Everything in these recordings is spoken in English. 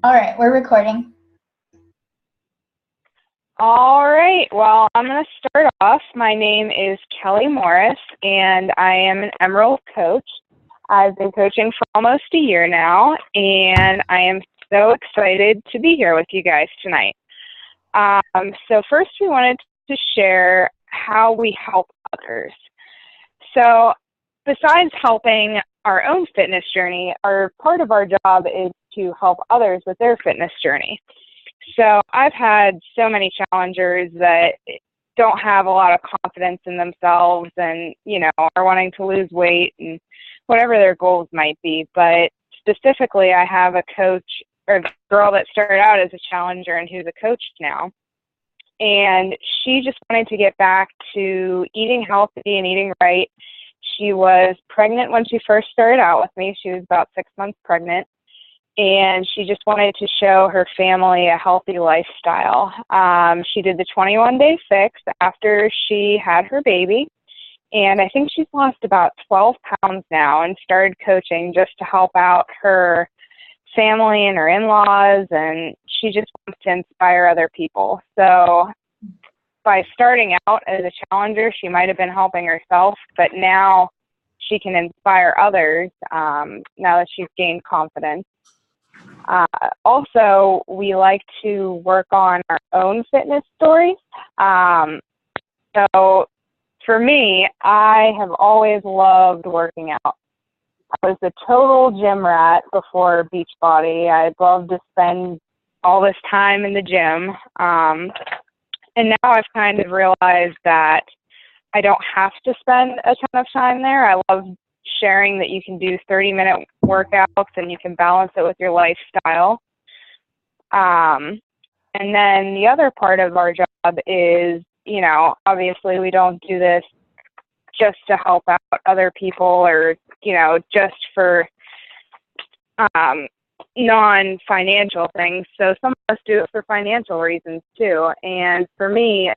All right, we're recording. All right, well, I'm going to start off. My name is Kelly Morris, and I am an Emerald coach. I've been coaching for almost a year now, and I am so excited to be here with you guys tonight. So first we wanted to share how we help others. So besides helping our own fitness journey, part of our job is to help others with their fitness journey. So I've had so many challengers that don't have a lot of confidence in themselves and, are wanting to lose weight and whatever their goals might be. But specifically, I have a coach or a girl that started out as a challenger and who's a coach now. And she just wanted to get back to eating healthy and eating right. She was pregnant when she first started out with me. She was about 6 months pregnant. And she just wanted to show her family a healthy lifestyle. She did the 21-day fix after she had her baby. And I think she's lost about 12 pounds now and started coaching just to help out her family and her in-laws. And she just wants to inspire other people. So by starting out as a challenger, she might have been helping herself, but now she can inspire others now that she's gained confidence. Also, we like to work on our own fitness stories. So for me, I have always loved working out. I was a total gym rat before Beachbody. I loved to spend all this time in the gym. And now I've kind of realized that I don't have to spend a ton of time there. I love sharing that you can do 30-minute workouts and you can balance it with your lifestyle. And then the other part of our job is, obviously we don't do this just to help out other people or, just for non-financial things. So some of us do it for financial reasons too. And for me,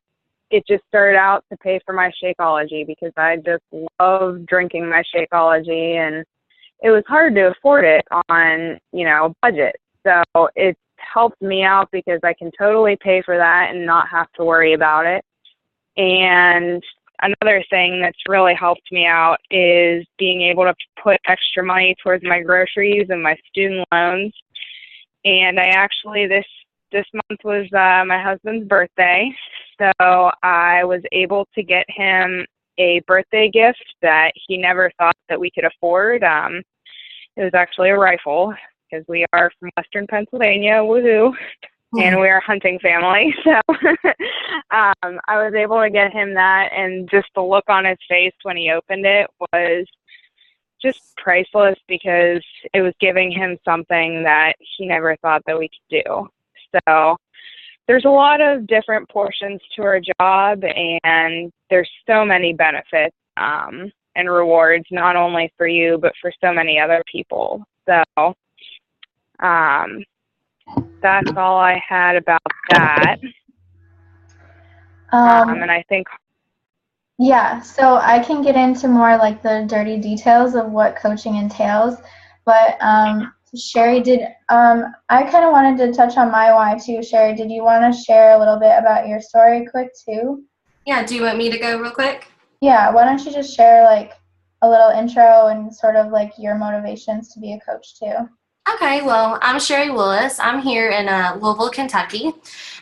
it just started out to pay for my Shakeology because I just love drinking my Shakeology, and it was hard to afford it on, budget. So it helped me out because I can totally pay for that and not have to worry about it. And another thing that's really helped me out is being able to put extra money towards my groceries and my student loans. And I actually, this month was my husband's birthday, so I was able to get him a birthday gift that he never thought that we could afford. It was actually a rifle because we are from Western Pennsylvania, woohoo, and we are a hunting family. So I was able to get him that, and just the look on his face when he opened it was just priceless because it was giving him something that he never thought that we could do. So there's a lot of different portions to our job, and there's so many benefits and rewards, not only for you, but for so many other people. So that's all I had about that. And I think... Yeah, so I can get into more like the dirty details of what coaching entails, but Sheri, I kind of wanted to touch on my why too. Sheri, did you want to share a little bit about your story quick too? Yeah, do you want me to go real quick? Yeah, why don't you just share like a little intro and sort of like your motivations to be a coach too? Okay, well, I'm Sheri Willis. I'm here in Louisville, Kentucky,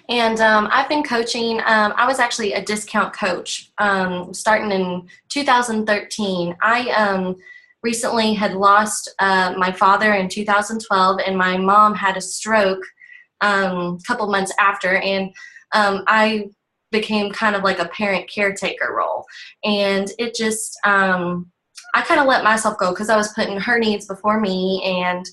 and I've been coaching. I was actually a discount coach starting in 2013. I recently had lost my father in 2012, and my mom had a stroke a couple months after, and I became kind of like a parent caretaker role, and it just I kind of let myself go because I was putting her needs before me, and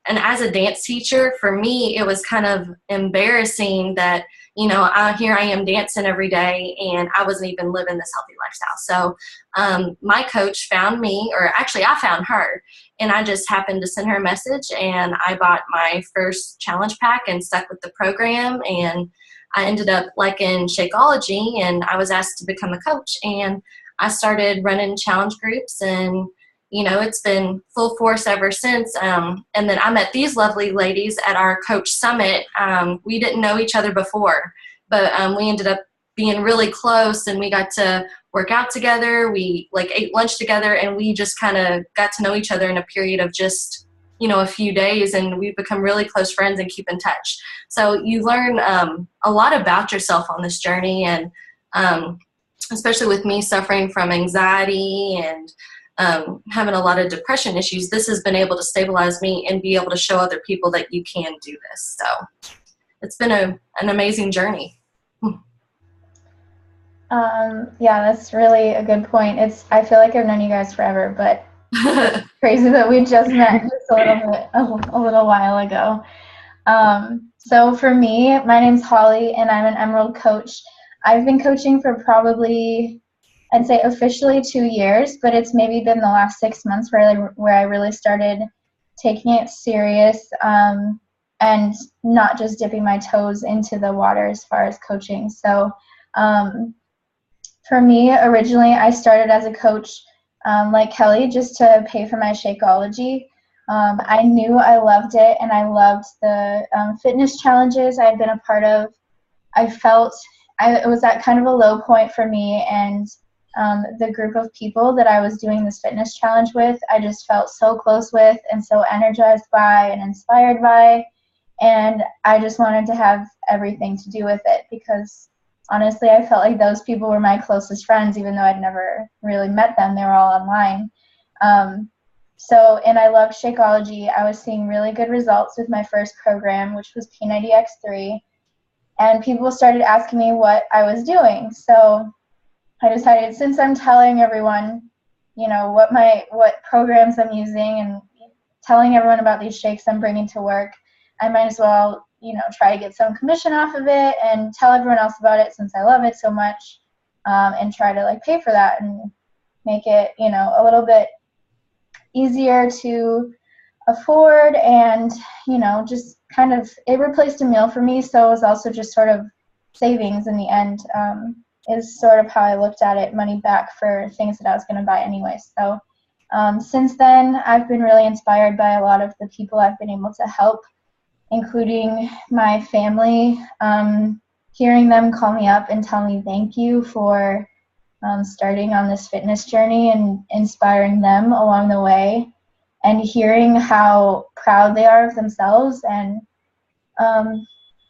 as a dance teacher, for me, it was kind of embarrassing that, here I am dancing every day and I wasn't even living this healthy lifestyle. So my coach found me, or actually I found her, and I just happened to send her a message, and I bought my first challenge pack and stuck with the program, and I ended up liking Shakeology, and I was asked to become a coach, and I started running challenge groups and it's been full force ever since. And then I met these lovely ladies at our coach summit. We didn't know each other before, but we ended up being really close, and we got to work out together. We ate lunch together, and we just kind of got to know each other in a period of just, a few days, and we've become really close friends and keep in touch. So you learn a lot about yourself on this journey, and especially with me suffering from anxiety and having a lot of depression issues, this has been able to stabilize me and be able to show other people that you can do this. So it's been an amazing journey. Yeah, that's really a good point. I feel like I've known you guys forever, but it's crazy that we just met just a little while ago. So for me, my name's Holly, and I'm an Emerald coach. I've been coaching for probably, I'd say officially 2 years, but it's maybe been the last 6 months where I really started taking it serious, and not just dipping my toes into the water as far as coaching. So for me, originally I started as a coach, like Kelly, just to pay for my Shakeology. I knew I loved it, and I loved the fitness challenges I had been a part of. I felt it was at kind of a low point for me, and the group of people that I was doing this fitness challenge with, I just felt so close with and so energized by and inspired by, and I just wanted to have everything to do with it, because honestly, I felt like those people were my closest friends, even though I'd never really met them. They were all online. And I loved Shakeology. I was seeing really good results with my first program, which was P90X3. And people started asking me what I was doing. So I decided, since I'm telling everyone, what programs I'm using and telling everyone about these shakes I'm bringing to work, I might as well try to get some commission off of it and tell everyone else about it, since I love it so much, and try to pay for that and make it, a little bit easier to afford, and, just kind of, it replaced a meal for me. So it was also just sort of savings in the end, is sort of how I looked at it, money back for things that I was going to buy anyway. So since then, I've been really inspired by a lot of the people I've been able to help, including my family, hearing them call me up and tell me thank you for starting on this fitness journey and inspiring them along the way, and hearing how proud they are of themselves, and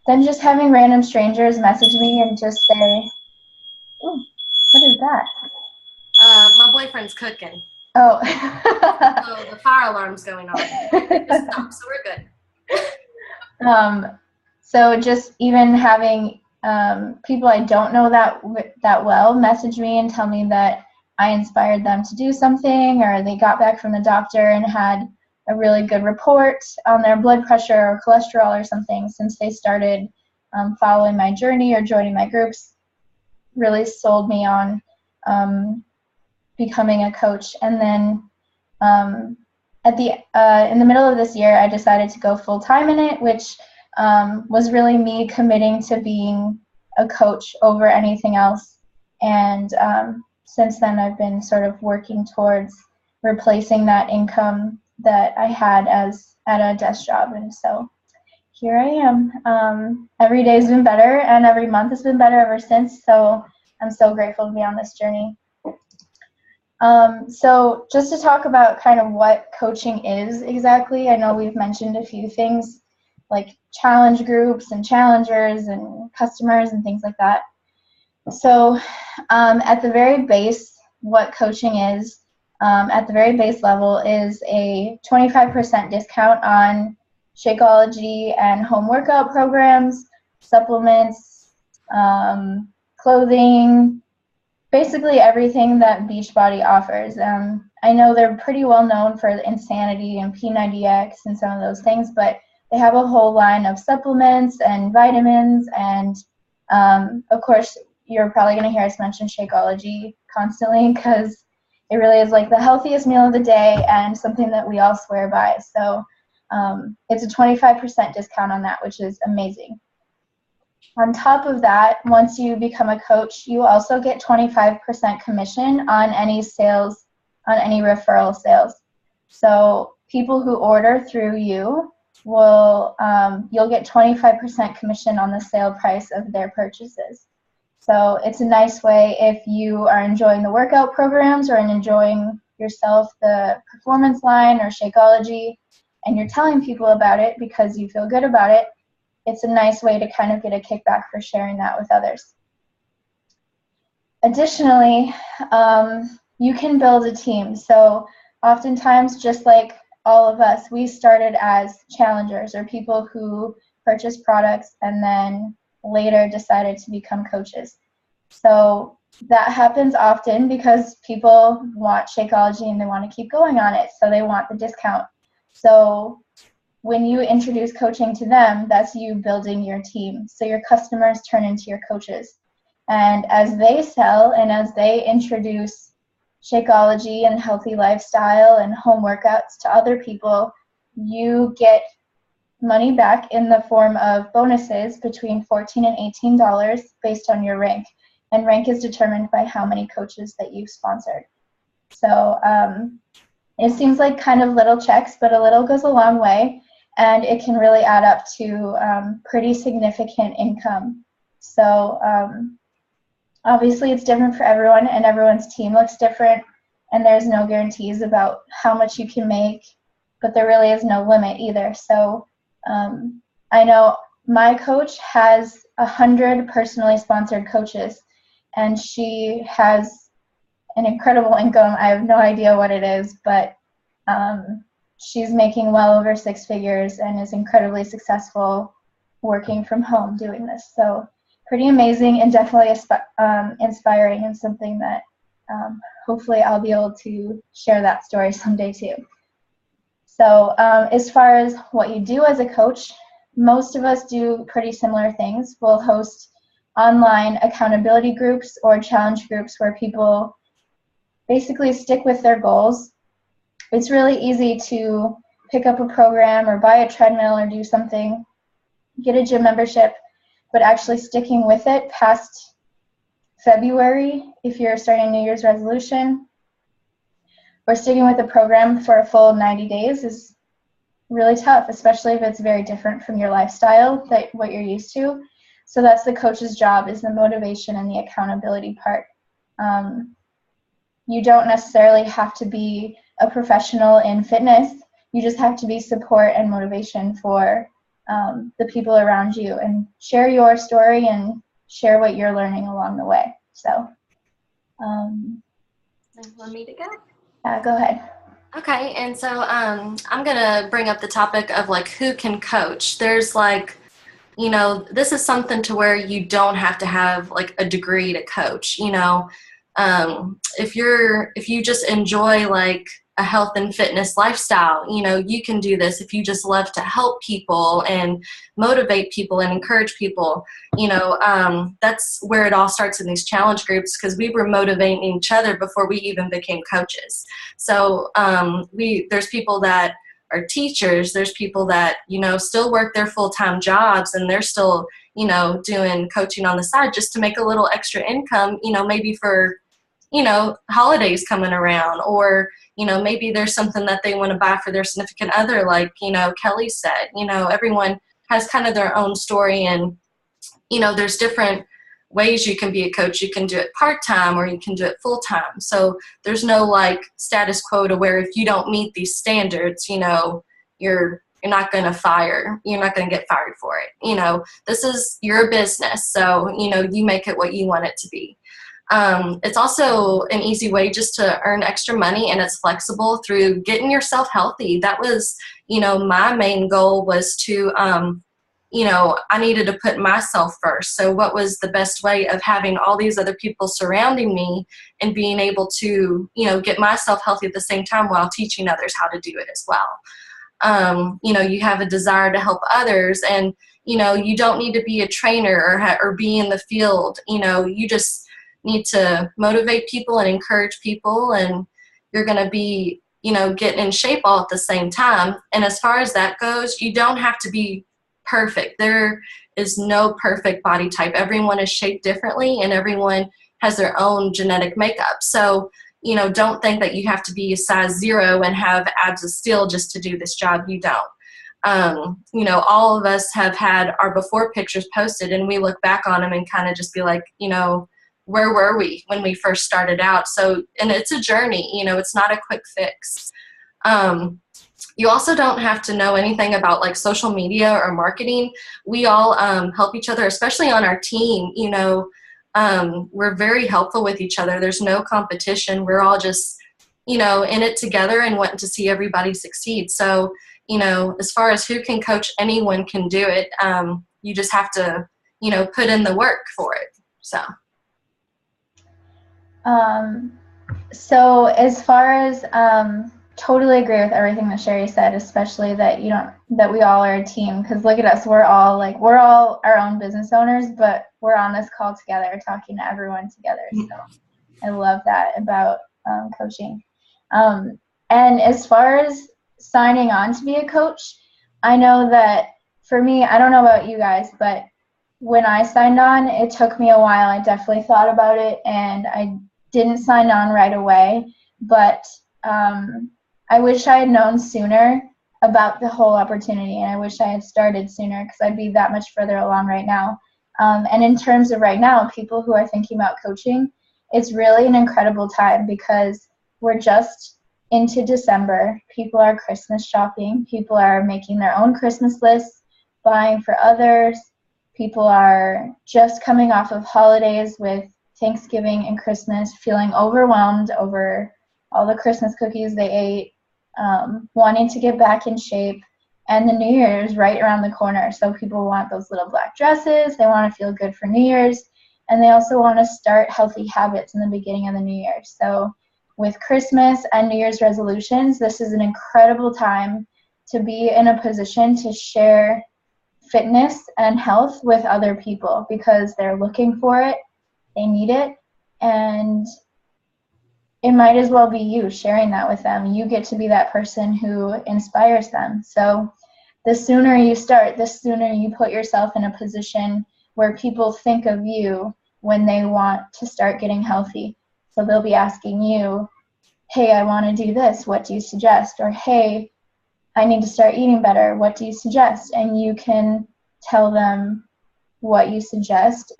then just having random strangers message me and just say, "Ooh, what is that?" My boyfriend's cooking. Oh. So the fire alarm's going on. Just stop, so we're good. So just even having people I don't know that well message me and tell me that I inspired them to do something, or they got back from the doctor and had a really good report on their blood pressure or cholesterol or something since they started following my journey or joining my groups, really sold me on becoming a coach. And then in the middle of this year, I decided to go full-time in it, which was really me committing to being a coach over anything else. And since then, I've been sort of working towards replacing that income that I had at a desk job. And so here I am. Every day's been better, and every month has been better ever since. So I'm so grateful to be on this journey. So just to talk about kind of what coaching is exactly, I know we've mentioned a few things like challenge groups and challengers and customers and things like that. So at the very base, what coaching is, at the very base level, is a 25% discount on Shakeology and home workout programs, supplements, clothing, basically everything that Beachbody offers. I know they're pretty well known for Insanity and P90X and some of those things, but they have a whole line of supplements and vitamins, and of course, you're probably going to hear us mention Shakeology constantly, because it really is like the healthiest meal of the day and something that we all swear by. So it's a 25% discount on that, which is amazing. On top of that, once you become a coach, you also get 25% commission on any sales on any referral sales. So people who order through you will, you'll get 25% commission on the sale price of their purchases. So it's a nice way if you are enjoying the workout programs or enjoying yourself the performance line or Shakeology, and you're telling people about it because you feel good about it. It's a nice way to kind of get a kickback for sharing that with others. Additionally, you can build a team. So oftentimes, just like all of us, we started as challengers or people who purchased products and then later decided to become coaches. So that happens often because people want Shakeology and they want to keep going on it, so they want the discount. So when you introduce coaching to them, that's you building your team. So your customers turn into your coaches. And as they sell and as they introduce Shakeology and healthy lifestyle and home workouts to other people, you get money back in the form of bonuses between $14 and $18 based on your rank. And rank is determined by how many coaches that you've sponsored. So it seems like kind of little checks, but a little goes a long way, and it can really add up to pretty significant income. So obviously it's different for everyone, and everyone's team looks different, and there's no guarantees about how much you can make, but there really is no limit either. So I know my coach has 100 personally sponsored coaches, and she has an incredible income. I have no idea what it is, but she's making well over 6 figures and is incredibly successful working from home doing this. So pretty amazing and definitely inspiring, and something that hopefully I'll be able to share that story someday too. So as far as what you do as a coach, most of us do pretty similar things. We'll host online accountability groups or challenge groups where people basically stick with their goals. It's really easy to pick up a program or buy a treadmill or do something, get a gym membership, but actually sticking with it past February, if you're starting a New Year's resolution, or sticking with a program for a full 90 days is really tough, especially if it's very different from your lifestyle, that what you're used to. So that's the coach's job, is the motivation and the accountability part. You don't necessarily have to be a professional in fitness. You just have to be support and motivation for the people around you, and share your story and share what you're learning along the way. So, Want me to go? Go ahead. Okay, and so I'm gonna bring up the topic of like who can coach. There's like, you know, this is something to where you don't have to have like a degree to coach. You know, if you just enjoy like a health and fitness lifestyle, you know, you can do this. If you just love to help people and motivate people and encourage people, you know, that's where it all starts in these challenge groups, because we were motivating each other before we even became coaches. So there's people that are teachers, there's people that, you know, still work their full-time jobs, and they're still, you know, doing coaching on the side just to make a little extra income, you know, maybe for, you know, holidays coming around, or, you know, maybe there's something that they want to buy for their significant other, like, you know, Kelly said. You know, everyone has kind of their own story, and, you know, there's different ways you can be a coach. You can do it part-time or you can do it full-time. So there's no like status quo to where if you don't meet these standards, you know, you're not going to get fired for it. You know, this is your business. So, you know, you make it what you want it to be. It's also an easy way just to earn extra money, and it's flexible through getting yourself healthy. That was, you know, my main goal was to, you know, I needed to put myself first. So what was the best way of having all these other people surrounding me and being able to, you know, get myself healthy at the same time while teaching others how to do it as well. You know, you have a desire to help others, and, you know, you don't need to be a trainer or be in the field. You know, you just need to motivate people and encourage people, and you're going to be, you know, getting in shape all at the same time. And as far as that goes, you don't have to be perfect. There is no perfect body type. Everyone is shaped differently, and everyone has their own genetic makeup. So, you know, don't think that you have to be a size 0 and have abs of steel just to do this job. You don't. You know, all of us have had our before pictures posted, and we look back on them and kind of just be like, you know, where were we when we first started out? So, and it's a journey, you know, it's not a quick fix. You also don't have to know anything about like social media or marketing. We all help each other, especially on our team. You know, we're very helpful with each other. There's no competition. We're all just, you know, in it together and wanting to see everybody succeed. So, you know, as far as who can coach, anyone can do it. You just have to, you know, put in the work for it. So. So as far as totally agree with everything that Sheri said, especially that that we all are a team, because look at us, we're all our own business owners, but we're on this call together talking to everyone together. So I love that about coaching. And as far as signing on to be a coach, I know that for me, I don't know about you guys, but when I signed on, it took me a while. I definitely thought about it, and I didn't sign on right away, but I wish I had known sooner about the whole opportunity, and I wish I had started sooner because I'd be that much further along right now. And in terms of right now, people who are thinking about coaching, it's really an incredible time because we're just into December. People are Christmas shopping. People are making their own Christmas lists, buying for others. People are just coming off of holidays with Thanksgiving and Christmas, feeling overwhelmed over all the Christmas cookies they ate, wanting to get back in shape, and the New Year's right around the corner. So people want those little black dresses, they want to feel good for New Year's, and they also want to start healthy habits in the beginning of the New Year. So with Christmas and New Year's resolutions, this is an incredible time to be in a position to share fitness and health with other people because they're looking for it. They need it, and it might as well be you sharing that with them. You get to be that person who inspires them. So the sooner you start, the sooner you put yourself in a position where people think of you when they want to start getting healthy. So they'll be asking you, hey, I want to do this. What do you suggest? Or, hey, I need to start eating better. What do you suggest? And you can tell them what you suggest.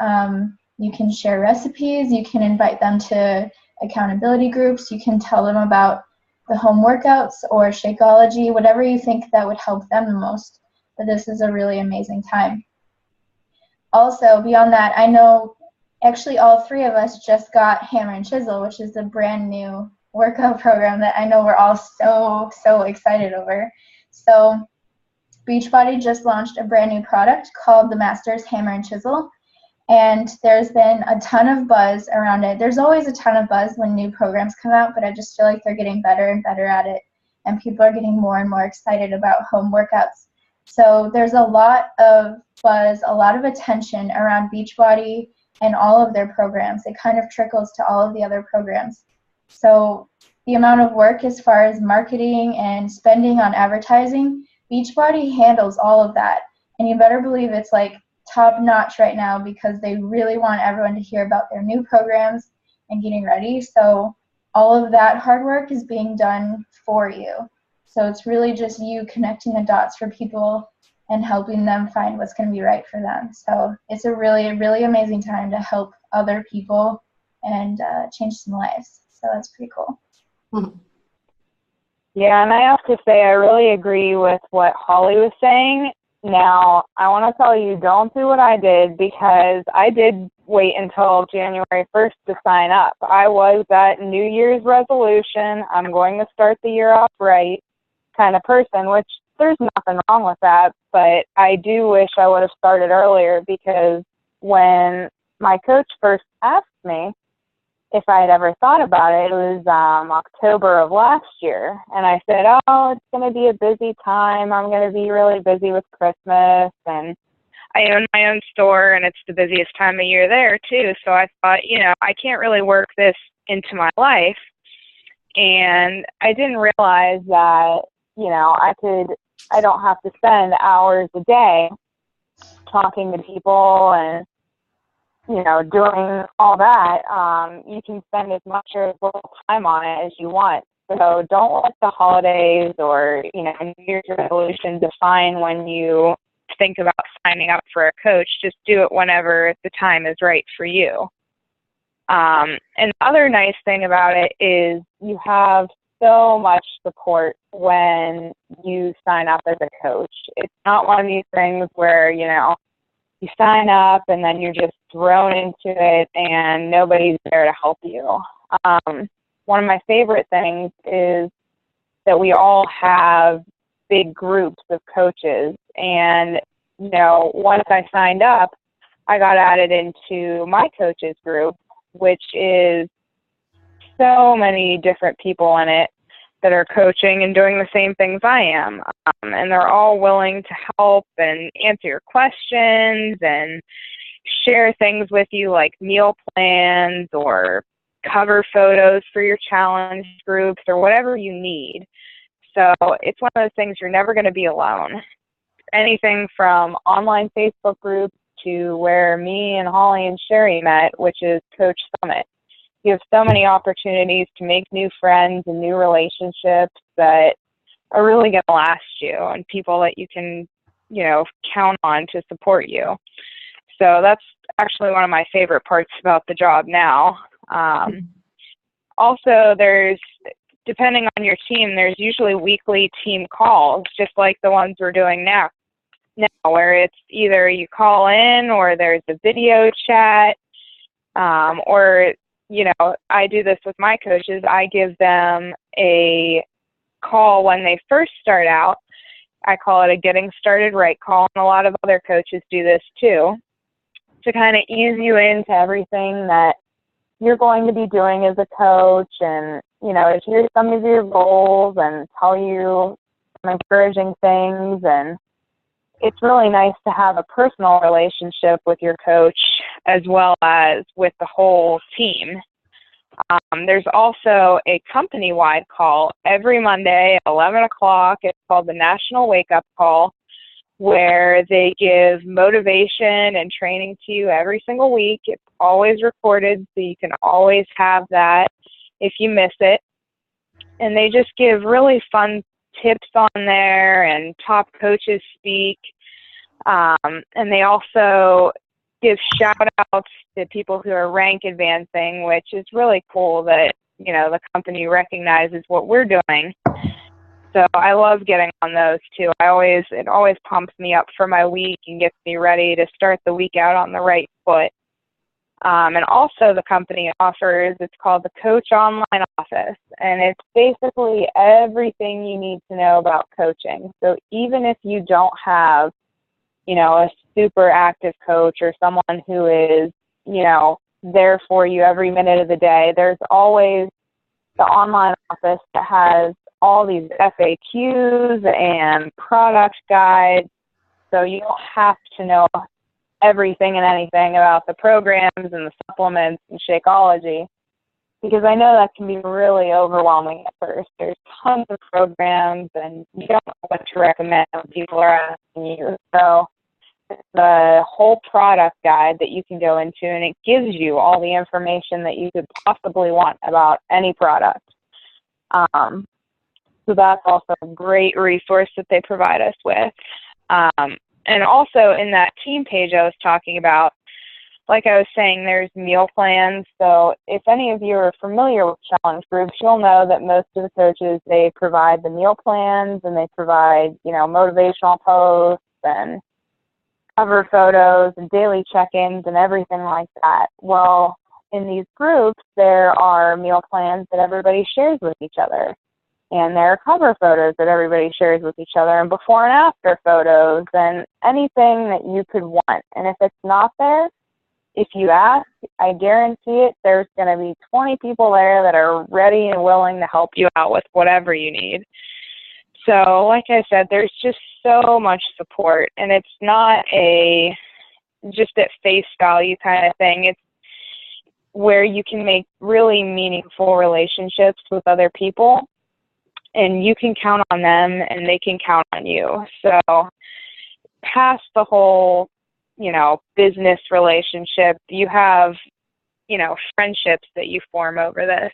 You can share recipes, you can invite them to accountability groups, you can tell them about the home workouts or Shakeology, whatever you think that would help them the most. But this is a really amazing time. Also, beyond that, I know actually all three of us just got Hammer and Chisel, which is a brand new workout program that I know we're all so excited over. So Beachbody just launched a brand new product called the Masters Hammer and Chisel. And there's been a ton of buzz around it. There's always a ton of buzz when new programs come out, but I just feel like they're getting better and better at it. And people are getting more and more excited about home workouts. So there's a lot of buzz, a lot of attention around Beachbody and all of their programs. It kind of trickles to all of the other programs. So the amount of work as far as marketing and spending on advertising, Beachbody handles all of that. And you better believe it's like top notch right now because they really want everyone to hear about their new programs and getting ready. So all of that hard work is being done for you. So it's really just you connecting the dots for people and helping them find what's going to be right for them. So it's a really amazing time to help other people and change some lives. So that's pretty cool. Yeah, and I have to say I really agree with what Holly was saying. Now, I want to tell you, don't do what I did because I did wait until January 1st to sign up. I was that New Year's resolution, I'm going to start the year off right kind of person, which there's nothing wrong with that, but I do wish I would have started earlier because when my coach first asked me if I had ever thought about it, it was October of last year. And I said, oh, it's going to be a busy time. I'm going to be really busy with Christmas. And I own my own store, and it's the busiest time of year there, too. So I thought, you know, I can't really work this into my life. And I didn't realize that, you know, I don't have to spend hours a day talking to people and doing all that, you can spend as much or as little time on it as you want. So don't let the holidays or, New Year's resolution define when you think about signing up for a coach. Just do it whenever the time is right for you. And the other nice thing about it is you have so much support when you sign up as a coach. It's not one of these things where, you sign up and then you're just thrown into it and nobody's there to help you. One of my favorite things is that we all have big groups of coaches. And, once I signed up, I got added into my coaches group, which is so many different people in it that are coaching and doing the same things I am. And they're all willing to help and answer your questions and share things with you like meal plans or cover photos for your challenge groups or whatever you need. So it's one of those things you're never going to be alone. Anything from online Facebook groups to where me and Holly and Sheri met, which is Coach Summit. You have so many opportunities to make new friends and new relationships that are really going to last you, and people that you can, count on to support you. So that's actually one of my favorite parts about the job now. Also, depending on your team, there's usually weekly team calls, just like the ones we're doing now, where it's either you call in or there's a video chat, or I do this with my coaches. I give them a call when they first start out. I call it a getting started right call, and a lot of other coaches do this too, to kind of ease you into everything that you're going to be doing as a coach, and, hear some of your goals and tell you some encouraging things. And it's really nice to have a personal relationship with your coach as well as with the whole team. There's also a company-wide call every Monday at 11 o'clock. It's called the National Wake Up Call, where they give motivation and training to you every single week. It's always recorded, so you can always have that if you miss it. And they just give really fun tips on there, and top coaches speak. And they also give shout-outs to people who are rank advancing, which is really cool that, the company recognizes what we're doing. So I love getting on those too. It always pumps me up for my week and gets me ready to start the week out on the right foot. And also the company offers, it's called the Coach Online Office, and it's basically everything you need to know about coaching. So even if you don't have, a super active coach or someone who is, there for you every minute of the day, there's always the online office that has all these FAQs and product guides, so you don't have to know everything and anything about the programs and the supplements and Shakeology, because I know that can be really overwhelming at first. There's tons of programs and you don't know what to recommend when people are asking you. So it's the whole product guide that you can go into, and it gives you all the information that you could possibly want about any product. So that's also a great resource that they provide us with. And also in that team page I was talking about, like I was saying, there's meal plans. So if any of you are familiar with challenge groups, you'll know that most of the coaches, they provide the meal plans, and they provide, motivational posts and cover photos and daily check-ins and everything like that. Well, in these groups, there are meal plans that everybody shares with each other. And there are cover photos that everybody shares with each other, and before and after photos, and anything that you could want. And if it's not there, if you ask, I guarantee it, there's going to be 20 people there that are ready and willing to help you out with whatever you need. So, like I said, there's just so much support, and it's not just at face value kind of thing. It's where you can make really meaningful relationships with other people, and you can count on them and they can count on you. So past the whole, business relationship. You have, friendships that you form over this.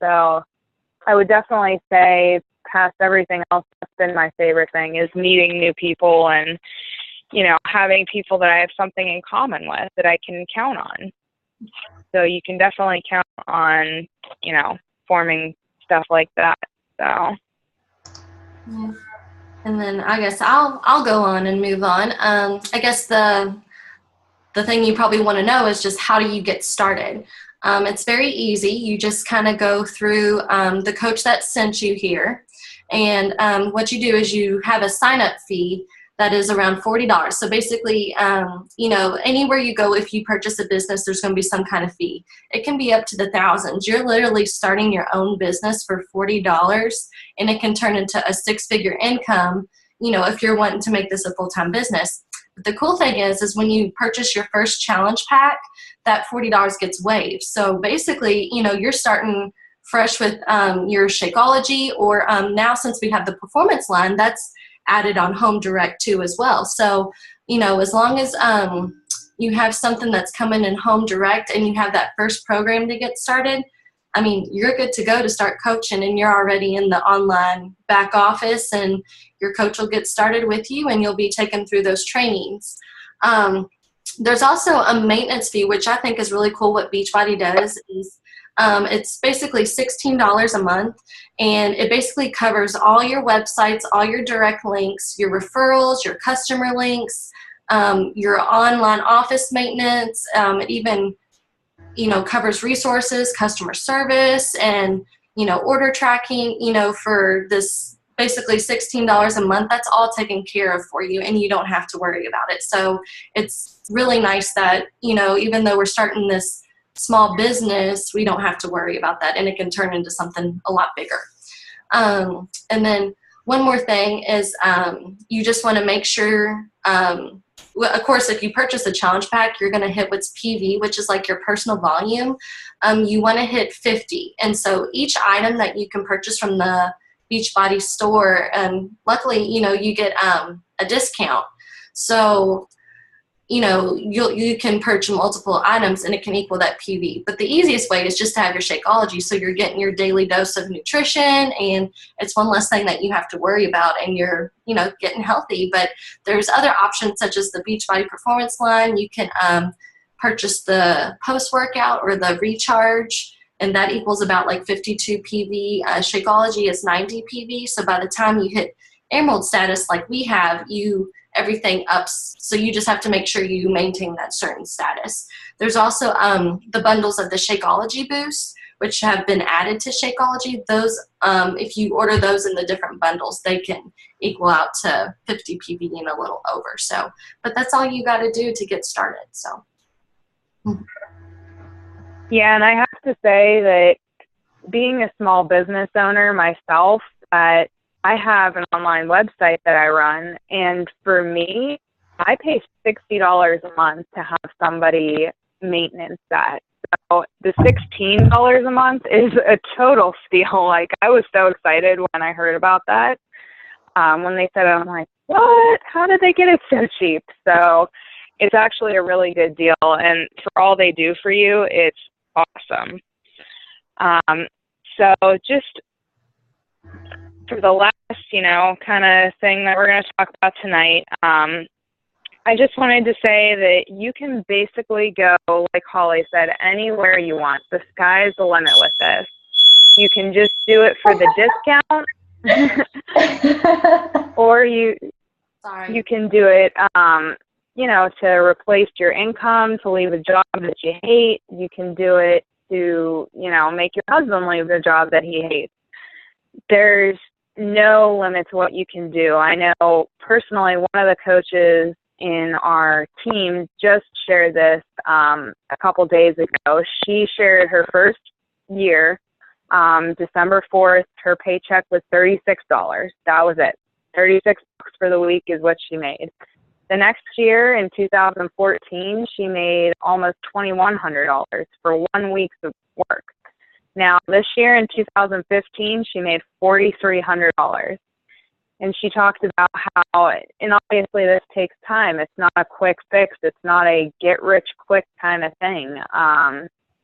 So I would definitely say, past everything else, that's been my favorite thing, is meeting new people and, having people that I have something in common with that I can count on. So you can definitely count on, forming stuff like that. So. Yeah. And then I guess I'll go on and move on. I guess the thing you probably want to know is just how do you get started? It's very easy. You just kind of go through the coach that sent you here. And what you do is you have a sign-up fee that is around $40. So basically, anywhere you go, if you purchase a business, there's going to be some kind of fee. It can be up to the thousands. You're literally starting your own business for $40, and it can turn into a six-figure income, if you're wanting to make this a full-time business. But the cool thing is when you purchase your first challenge pack, that $40 gets waived. So basically, you're starting fresh with your Shakeology, or now since we have the performance line, that's added on Home Direct too as well. So, as long as you have something that's coming in Home Direct and you have that first program to get started, you're good to go to start coaching, and you're already in the online back office, and your coach will get started with you and you'll be taken through those trainings. There's also a maintenance fee, which I think is really cool. What Beachbody does is it's basically $16 a month, and it basically covers all your websites, all your direct links, your referrals, your customer links, your online office maintenance. It even, covers resources, customer service, and, order tracking, for this basically $16 a month. That's all taken care of for you, and you don't have to worry about it. So it's really nice that, even though we're starting this small business, we don't have to worry about that, and it can turn into something a lot bigger. And then one more thing is you just want to make sure, of course, if you purchase a challenge pack, you're going to hit what's PV, which is like your personal volume. You want to hit 50. And so each item that you can purchase from the Beachbody store, luckily, you get a discount. So you can purchase multiple items and it can equal that PV. But the easiest way is just to have your Shakeology, so you're getting your daily dose of nutrition, and it's one less thing that you have to worry about, and you're getting healthy. But there's other options such as the Beachbody Performance line. You can purchase the post-workout or the recharge, and that equals about like 52 PV. Shakeology is 90 PV. So by the time you hit Emerald status like we have, everything ups, so you just have to make sure you maintain that certain status. There's also the bundles of the Shakeology Boost, which have been added to Shakeology. Those, if you order those in the different bundles, they can equal out to 50 PV and a little over. So, but that's all you got to do to get started. So. Yeah, and I have to say that being a small business owner myself, I have an online website that I run, and for me, I pay $60 a month to have somebody maintenance that. So the $16 a month is a total steal. Like, I was so excited when I heard about that. When they said it, I'm like, what? How did they get it so cheap? So it's actually a really good deal, and for all they do for you, it's awesome. So just for the last, kind of thing that we're going to talk about tonight, I just wanted to say that you can basically go, like Holly said, anywhere you want. The sky's the limit with this. You can just do it for the discount, or you can do it, to replace your income, to leave a job that you hate. You can do it to, make your husband leave the job that he hates. There's no limit to what you can do. I know personally one of the coaches in our team just shared this a couple days ago. She shared her first year, December 4th, her paycheck was $36. That was it. $36 for the week is what she made. The next year, in 2014, she made almost $2,100 for 1 week's of work. Now, this year in 2015, she made $4,300. And she talked about how, and obviously this takes time. It's not a quick fix. It's not a get rich quick kind of thing.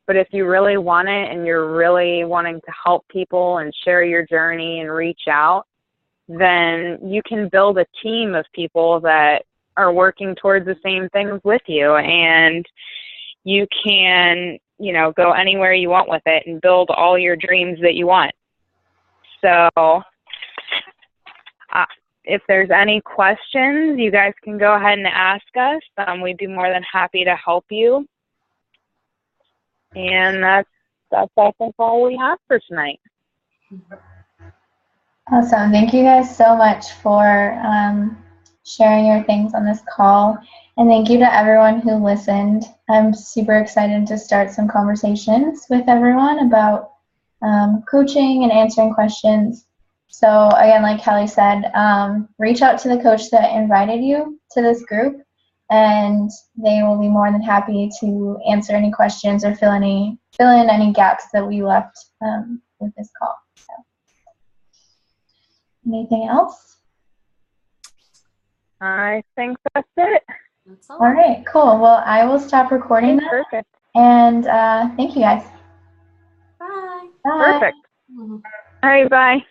But if you really want it and you're really wanting to help people and share your journey and reach out, then you can build a team of people that are working towards the same things with you. And you can, you know, go anywhere you want with it and build all your dreams that you want. So if there's any questions, you guys can go ahead and ask us. We'd be more than happy to help you. And that's I think all we have for tonight. Awesome. Thank you guys so much for sharing your things on this call. And thank you to everyone who listened. I'm super excited to start some conversations with everyone about coaching and answering questions. So again, like Kelly said, reach out to the coach that invited you to this group, and they will be more than happy to answer any questions or fill in any gaps that we left with this call. So, anything else? I think that's it. That's All right, cool. Well, I will stop recording now. Perfect. And thank you guys. Bye. Bye. Perfect. All right, bye.